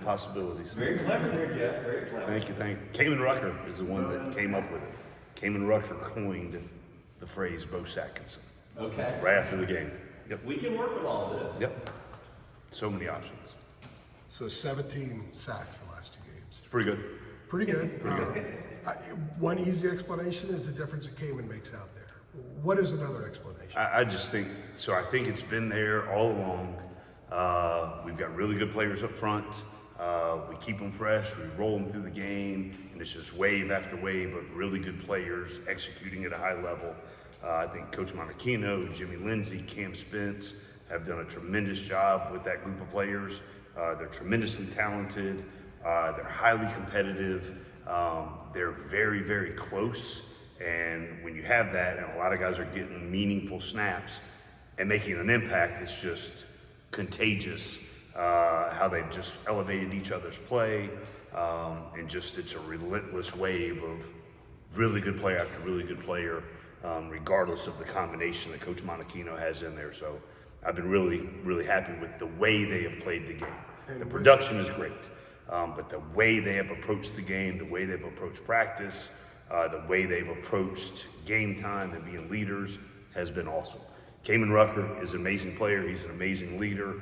possibilities. Very clever there, Geoff. Very clever. Thank you. Cayman Rucker is the one that came up with it. Cayman Rucker coined the phrase Bo Atkinson. Okay. Right after the game. Yep. We can work with all of this. Yep. So many options. So 17 sacks the last 2 games. It's pretty good. Pretty good. One easy explanation is the difference that Cayman makes out there. What is another explanation? I just think so. I think it's been there all along. We've got really good players up front. We keep them fresh. We roll them through the game, and it's just wave after wave of really good players executing at a high level. I think Coach Monachino, Jimmy Lindsay, Cam Spence have done a tremendous job with that group of players. They're tremendously talented. They're highly competitive. They're very, very close. And when you have that, and a lot of guys are getting meaningful snaps and making an impact, it's just contagious. How they've just elevated each other's play, and just it's a relentless wave of really good player after really good player, regardless of the combination that Coach Monachino has in there. So I've been really, really happy with the way they have played the game. And the production is great, but the way they have approached the game, the way they've approached practice, the way they've approached game time and being leaders has been awesome. Cayman Rucker is an amazing player. He's an amazing leader.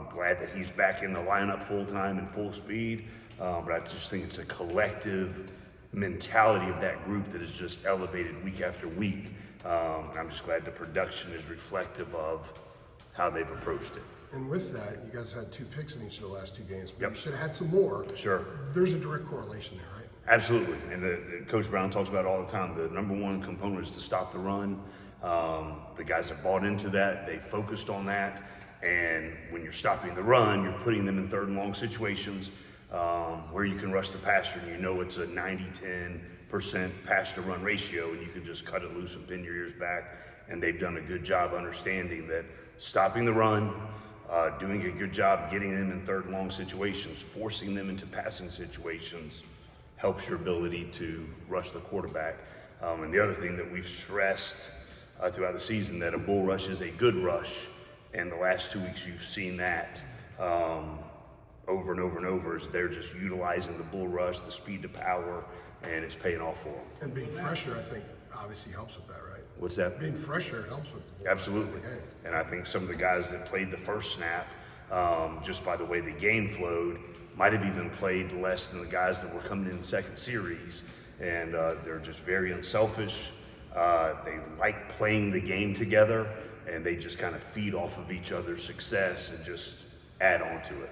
Glad that he's back in the lineup full time and full speed. But I just think it's a collective mentality of that group that is just elevated week after week. And I'm just glad the production is reflective of how they've approached it. And with that, you guys had 2 picks in each of the last 2 games. But Yep. You should have had some more. Sure. There's a direct correlation there, right? Absolutely. And the Coach Brown talks about it all the time. The number one component is to stop the run. The guys have bought into that. They focused on that. And when you're stopping the run, you're putting them in 3rd and long situations where you can rush the passer, and you know it's a 90-10% pass to run ratio, and you can just cut it loose and pin your ears back. And they've done a good job understanding that stopping the run, doing a good job getting them in 3rd and long situations, forcing them into passing situations helps your ability to rush the quarterback. And the other thing that we've stressed throughout the season, that a bull rush is a good rush. And the last 2 weeks, you've seen that over and over and over, as they're just utilizing the bull rush, the speed to power, and it's paying off for them. And being fresher, I think, obviously helps with that, right? What's that? Being fresher helps with the Absolutely. game. And I think some of the guys that played the first snap, just by the way the game flowed, might have even played less than the guys that were coming in the second series. And they're just very unselfish. They like playing the game together, and they just kind of feed off of each other's success and just add on to it.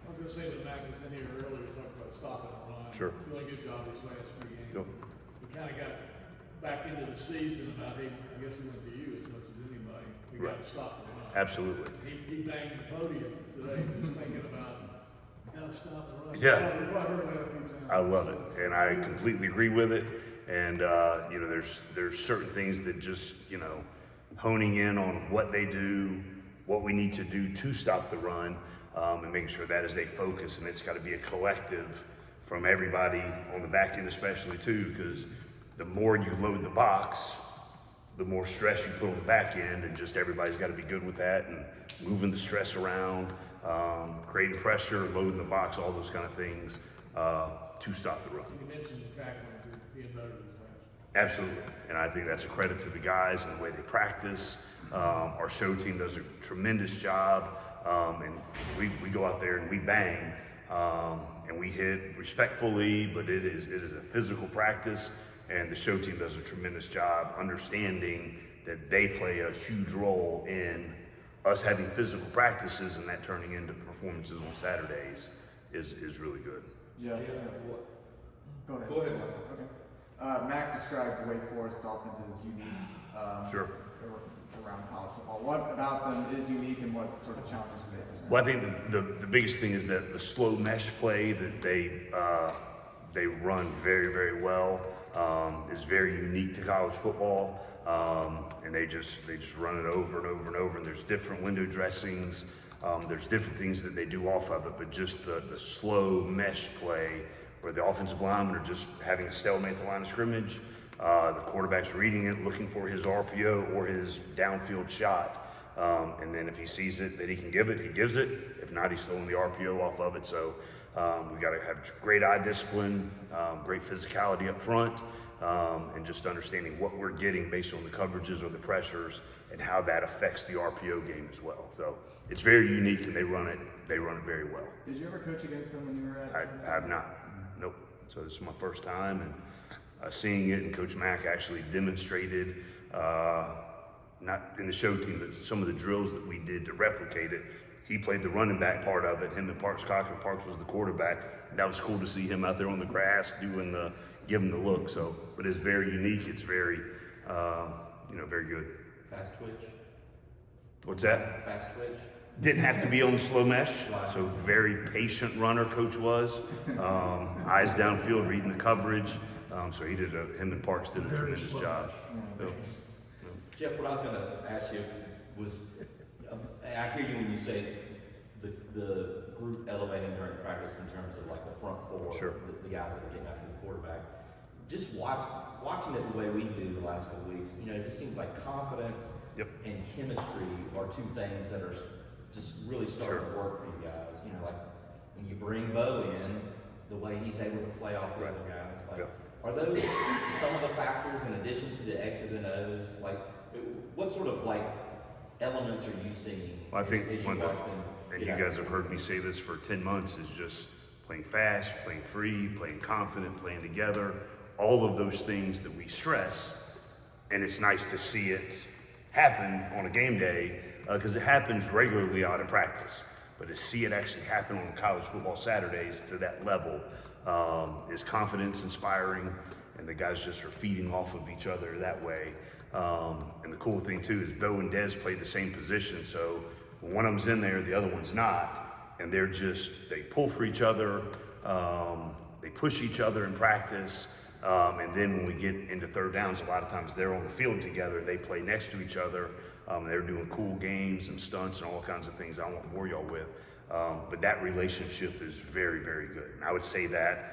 I was going to say that Mac was in here earlier, we talked about stopping the run. Sure. Really good job these last 3 games. Yep. We kind of got back into the season about, hey, I guess he went to you as much as anybody. We got Right. to stop the run. Absolutely. He banged the podium today just thinking about, got to stop the run. Yeah. You probably heard that a few times. I love it, and I completely agree with it. And you know, there's certain things that just, you know, honing in on what they do, what we need to do to stop the run, and making sure that is a focus. And it's got to be a collective from everybody on the back end, especially too, because the more you load the box, the more stress you put on the back end, and just everybody's got to be good with that and moving the stress around, creating pressure, loading the box, all those kind of things to stop the run. You mentioned the tackling being better than last. Absolutely, and I think that's a credit to the guys and the way they practice. Our show team does a tremendous job, and we go out there and we bang, and we hit respectfully, but it is a physical practice, and the show team does a tremendous job understanding that they play a huge role in us having physical practices, and that turning into performances on Saturdays is really good. Yeah. Go ahead. Go ahead, Mike. Okay. Mac described Wake Forest's offense as unique. Sure. Around college football. What about them is unique, and what sort of challenges do they present? Well, I think the biggest thing is that the slow mesh play that they run very, very well is very unique to college football, and they just run it over and over and over. And there's different window dressings, there's different things that they do off of it, but just the slow mesh play where the offensive linemen are just having a stalemate at the line of scrimmage. The quarterback's reading it, looking for his RPO or his downfield shot. And then if he sees it that he can give it, he gives it. If not, he's throwing the RPO off of it. So We got to have great eye discipline, great physicality up front, and just understanding what we're getting based on the coverages or the pressures and how that affects the RPO game as well. So it's very unique, and they run it very well. Did you ever coach against them when you were at? I have not. Nope. So this is my first time, and seeing it, and Coach Mack actually demonstrated, not in the show team, but some of the drills that we did to replicate it. He played the running back part of it. Him and Parks Cochran. Parks was the quarterback. And that was cool to see him out there on the grass giving the look. So, but it's very unique. It's very, very good. Fast twitch. What's that? Fast twitch. Didn't have to be on the slow mesh, so very patient runner Coach was. Eyes downfield, reading the coverage. So him and Parks did a Very tremendous slow job. Jeff, what I was going to ask you was, I hear you when you say the group elevating during practice in terms of like the front four, Sure. the guys that are getting after the quarterback. Just watching it the way we do the last couple weeks, it just seems like confidence Yep. and chemistry are two things that are just really starting Sure. to work for you guys. Like when you bring Bo in, the way he's able to play off the other guys, like. Yep. Are those some of the factors in addition to the X's and O's? Like, what sort of elements are you seeing? Well, I think as you one of watch the, them and get you out guys there? have heard me say this for 10 months, is just playing fast, playing free, playing confident, playing together, all of those things that we stress. And it's nice to see it happen on a game day, because it happens regularly out of practice. But to see it actually happen on college football Saturdays to that level is confidence inspiring, and the guys just are feeding off of each other that way. And the cool thing too is Bo and Dez play the same position, so when one of them's in there, the other one's not, and they pull for each other, they push each other in practice, and then when we get into third downs, a lot of times they're on the field together, they play next to each other, they're doing cool games and stunts and all kinds of things I won't bore y'all with, but that relationship is very, very good. And I would say that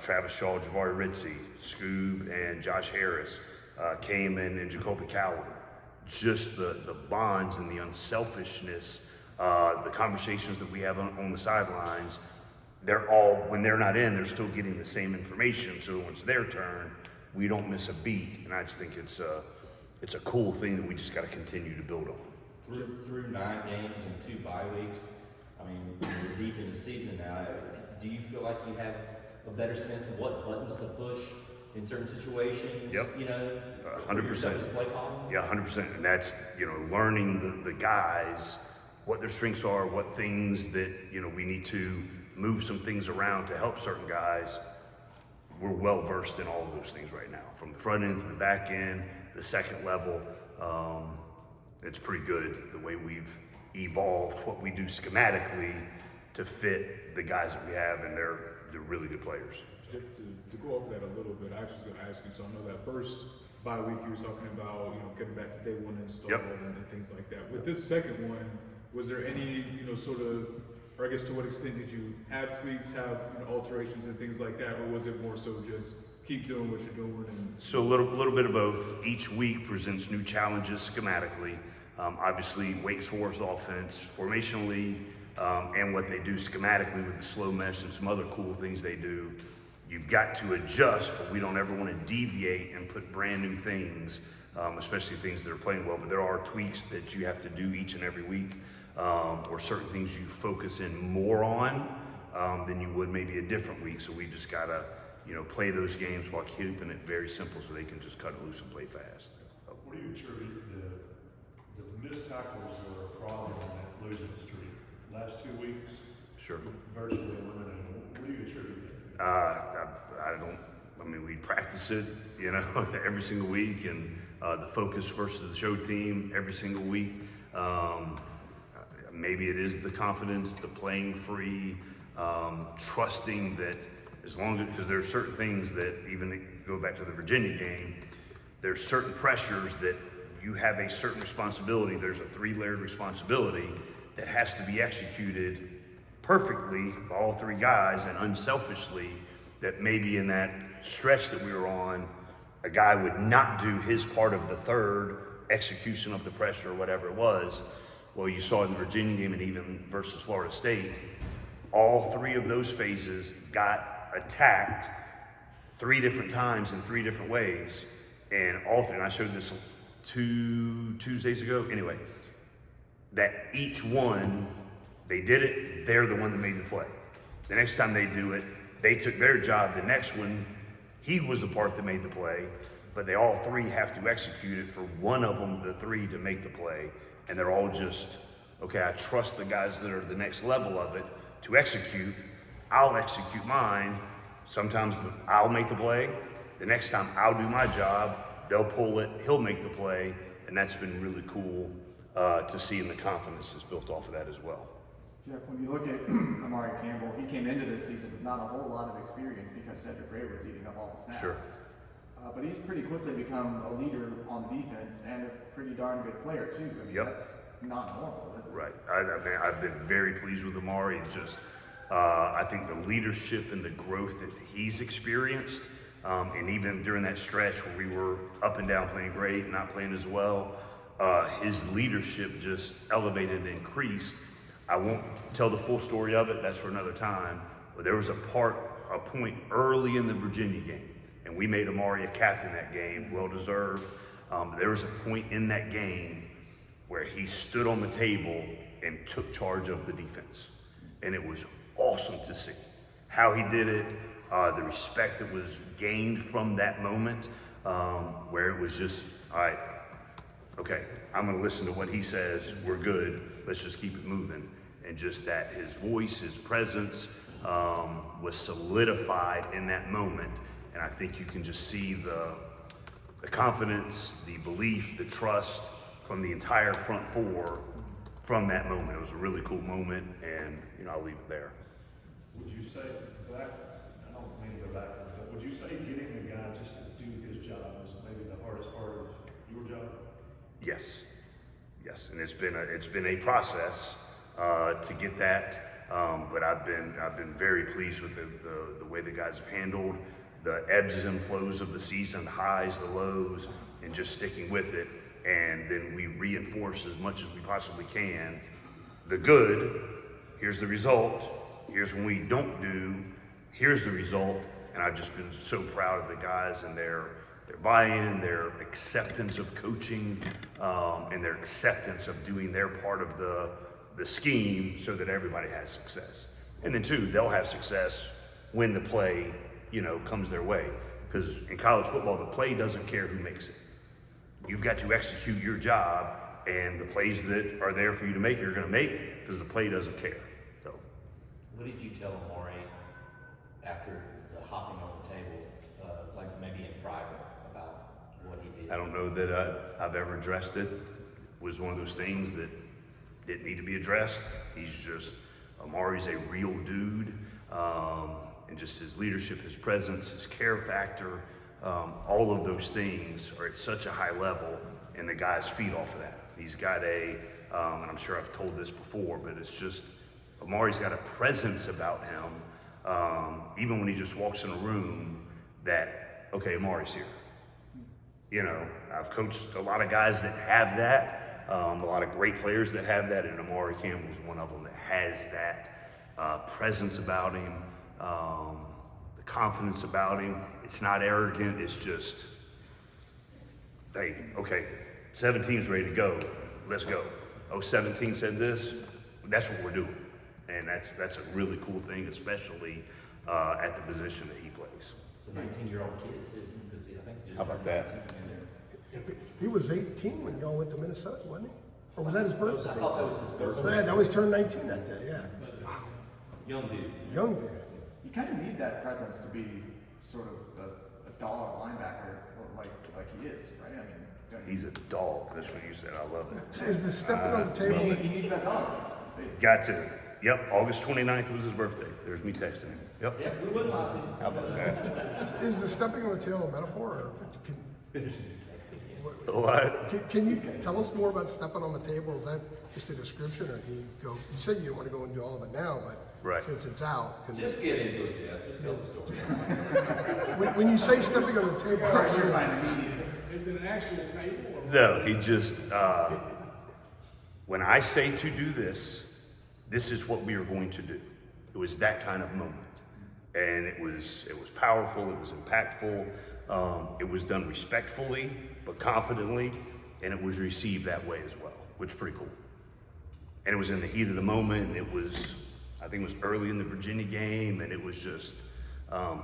Travis Shaw, Javari Ritzy, Scoob, and Josh Harris came in, and Jacoby Cowan. Just the bonds and the unselfishness, the conversations that we have on the sidelines, when they're not in, they're still getting the same information. So when it's their turn, we don't miss a beat. And I just think it's a cool thing that we just got to continue to build on. Through 9 games and 2 bye weeks, I mean, we're deep in the season now. Do you feel like you have a better sense of what buttons to push in certain situations? Yep. 100%. Play calling? Yeah, 100%. And that's, learning the guys, what their strengths are, what things that, we need to move some things around to help certain guys. We're well versed in all of those things right now, from the front end to the back end, the second level. It's pretty good the way we've evolved what we do schematically to fit the guys that we have, and they're really good players. To go over that a little bit, I was just going to ask you, so I know that first bye week you were talking about, getting back to day one install Yep. and things like that. With this second one, was there any, sort of, or I guess to what extent did you have tweaks, have alterations and things like that, or was it more so just keep doing what you're doing? And So a little bit of both. Each week presents new challenges schematically. Obviously, Wake's Forest offense, formationally, and what they do schematically with the slow mesh and some other cool things they do. You've got to adjust, but we don't ever want to deviate and put brand new things, especially things that are playing well. But there are tweaks that you have to do each and every week, or certain things you focus in more on than you would maybe a different week. So we just got to, play those games while keeping it very simple so they can just cut it loose and play fast. What do you attribute the missed tackles were a problem in that losing streak? Last 2 weeks, Sure. virtually eliminated. What do you attribute that to? I mean, we practice it, every single week, and the focus versus the show team every single week. Maybe it is the confidence, the playing free, trusting that because there are certain things that even go back to the Virginia game, there's certain pressures that you have a certain responsibility. There's a 3-layered responsibility that has to be executed perfectly by all 3 guys and unselfishly, that maybe in that stretch that we were on, a guy would not do his part of the 3rd execution of the pressure or whatever it was. Well, you saw in the Virginia game and even versus Florida State, all three of those phases got attacked 3 different times in 3 different ways. And all three, and I showed this 2 Tuesdays ago, anyway, that each one, they did it, they're the one that made the play. The next time they do it, they took their job. The next one, he was the part that made the play, but they all 3 have to execute it for one of them, the 3, to make the play. And they're all just, okay, I trust the guys that are the next level of it to execute. I'll execute mine. Sometimes I'll make the play. The next time I'll do my job, they'll pull it, he'll make the play. And that's been really cool to see, and the confidence is built off of that as well. Geoff, when you look at Amari Campbell, he came into this season with not a whole lot of experience because Cedric Gray was eating up all the snaps. Sure. But he's pretty quickly become a leader on the defense and a pretty darn good player too. I mean, Yep. that's not normal, is it? Right. I've been very pleased with Amari. Just, I think the leadership and the growth that he's experienced, and even during that stretch where we were up and down playing great, not playing as well, his leadership just elevated and increased. I won't tell the full story of it, that's for another time, but there was a point early in the Virginia game, and we made Amari a captain that game, well deserved. There was a point in that game where he stood on the table and took charge of the defense. And it was awesome to see how he did it, the respect that was gained from that moment, where it was just, all right, okay, I'm gonna listen to what he says, we're good, let's just keep it moving. And just that his voice, his presence was solidified in that moment. And I think you can just see the confidence, the belief, the trust from the entire front 4 from that moment. It was a really cool moment, and I'll leave it there. Would you say back, I don't mean to go back, but would you say getting a guy just to do his job is maybe the hardest part of your job? Yes, and it's been a process to get that, but I've been very pleased with the way the guys have handled the ebbs and flows of the season, the highs, the lows, and just sticking with it. And then we reinforce as much as we possibly can the good. Here's the result. Here's when we don't do. Here's the result. And I've just been so proud of the guys and their buy-in, their acceptance of coaching, and their acceptance of doing their part of the scheme so that everybody has success. And then 2, they'll have success when the play, comes their way. Because in college football, the play doesn't care who makes it. You've got to execute your job, and the plays that are there for you to make, you're going to make, because the play doesn't care. So, What did you tell Amari after the hopping on the table, like maybe in private, about what he did? I don't know that I've ever addressed it. It was one of those things that didn't need to be addressed. Amari's a real dude, and just his leadership, his presence, his care factor, all of those things are at such a high level, and the guys feed off of that. He's got and I'm sure I've told this before, but it's just, Amari's got a presence about him, even when he just walks in a room, that, okay, Amari's here. I've coached a lot of guys that have that, a lot of great players that have that, and Amari Campbell's one of them that has that presence about him, the confidence about him. It's not arrogant, it's just, hey, okay, 17's ready to go, let's go. Oh, 17 said this, that's what we're doing. And that's a really cool thing, especially at the position that he plays. It's a 19-year-old kid, too, because I think he just How about turned that? 19 in there. He was 18 when y'all went to Minnesota, wasn't he? Or was that his I birthday? thought that was his birthday. Yeah, that was turned 19 that day, yeah. Young dude. Young dude. You kind of need that presence to be sort of a dollar linebacker, or like he is, right? I mean, don't you- He's a dog, that's what you said, I love it. So is the stepping on the table? he needs that dog. basically. Got to. Yep, August 29th was his birthday. There's me texting him. Yep. Yeah, we wouldn't lie to you. How about that? Is the stepping on the tail a metaphor, or What? can you tell us more about stepping on the table? Is that just a description, or can you go? You said you didn't want to go into all of it now, but Right. since it's out, can Just get into it, Jeff. Just tell the story. when you say stepping on the table, Is it an actual table or? No, he just, when I say to do this, this is what we are going to do. It was that kind of moment. And it was powerful, it was impactful, it was done respectfully, but confidently, and it was received that way as well, which is pretty cool. And it was in the heat of the moment, and I think it was early in the Virginia game, and it was just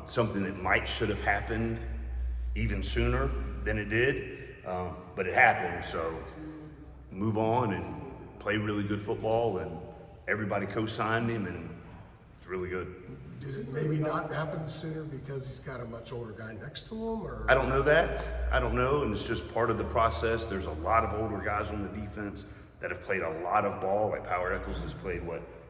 something that should have happened even sooner than it did, but it happened, so move on and play really good football, and everybody co-signed him, and it's really good. Did it maybe not happen sooner because he's got a much older guy next to him, or? I don't know that. I don't know, and it's just part of the process. There's a lot of older guys on the defense that have played a lot of ball. Like Power Eccles has played,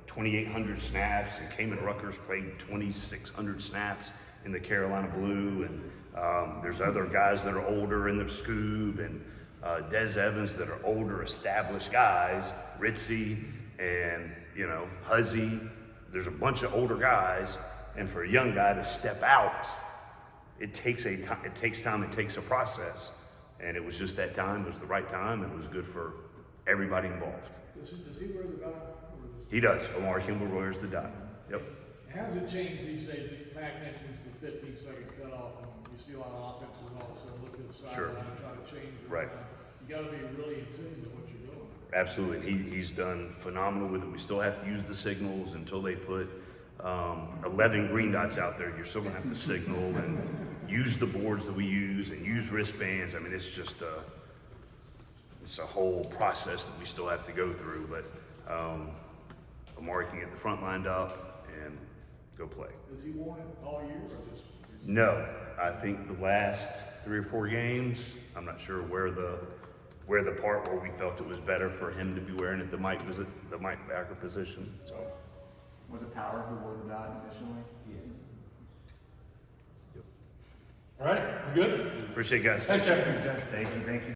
2,800 snaps, and Cayman Ruckers played 2,600 snaps in the Carolina Blue, and there's other guys that are older in the Scoob, and Des Evans that are older, established guys, Ritzy, and, Huzzy. There's a bunch of older guys, and for a young guy to step out, it takes time, it takes a process, and it was just that time, it was the right time, and it was good for everybody involved. Does he wear the dot? He does. Omar Kimball wears the dot. Yep. How does it change these days? Mac mentions the 15-second cutoff, and you see a lot of offenses all of a sudden look to the sideline and try to change it. Right. You got to be really in tune to what you're doing. Absolutely. He's done phenomenal with it. We still have to use the signals until they put 11 green dots out there. You're still going to have to signal and use the boards that we use and use wristbands. I mean, it's just it's a whole process that we still have to go through. But Amari can get the front lined up and go play. Has he worn it all year or just? No, I think the last 3 or 4 games, I'm not sure where the part where we felt it was better for him to be wearing it, the Mike backer position. So Was it Power who wore the dot initially? Yes. All right, we good? appreciate it, guys. Thanks, Jeff. Thank you.